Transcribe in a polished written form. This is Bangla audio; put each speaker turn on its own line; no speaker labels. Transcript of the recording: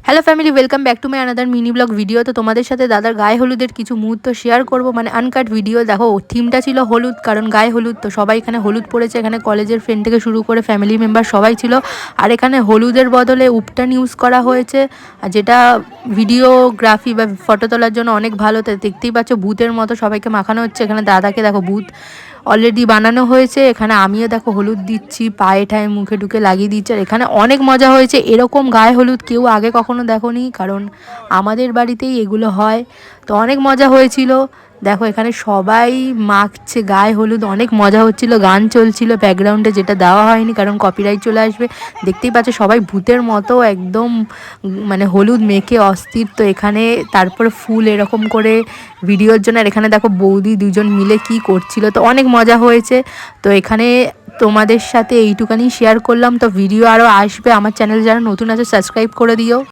Hello family, welcome back to my another mini blog video. তো তোমাদের সাথে দাদার গায়ে হলুদের কিছু মুহূর্ত শেয়ার করব, মানে আনকাট ভিডিও। দেখো, থিমটা ছিল হলুদ, কারণ গায়ে হলুদ, তো সবাই এখানে হলুদ পড়েছে। এখানে কলেজের ফ্রেন্ড থেকে শুরু করে ফ্যামিলি মেম্বার সবাই ছিল। আর এখানে হলুদের বদলে উপটান ইউজ করা হয়েছে, আর যেটা ভিডিওগ্রাফি বা ফটো তোলার জন্য অনেক ভালো। তাই দেখতেই পাচ্ছ ভূতের মতো সবাইকে মাখানো হচ্ছে। এখানে দাদাকে দেখো ভূত অলরেডি বানানো হয়েছে। এখানে আমিও দেখো হলুদ দিচ্ছি, পায়ে ঠায়ে মুখে ঢুকে লাগিয়ে দিচ্ছি। আর এখানে অনেক মজা হয়েছে। এরকম গায়ে হলুদ কেউ আগে কখনো দেখোনি, কারণ আমাদের বাড়িতেই এগুলো হয়। তো অনেক মজা হয়েছিল। দেখো এখানে সবাই মাখছে গায়ে হলুদ, অনেক মজা হচ্ছিল। গান চলছিল ব্যাকগ্রাউন্ডে, যেটা দেওয়া হয়নি কারণ কপিরাইট চলে আসবে। দেখতেই পাচ্ছ সবাই ভূতের মতো একদম মানে হলুদ মেখে অস্থির। তো এখানে তারপরে ফুল এরকম করে ভিডিওর জন্য। আর এখানে দেখো বৌদি দুজন মিলে কি করছিল, তো অনেক মজা হয়েছে। তো এখানে তোমাদের সাথে এইটুকানি শেয়ার করলাম। তো ভিডিও আরও আসবে। আমার চ্যানেল যারা নতুন আছে সাবস্ক্রাইব করে দিও।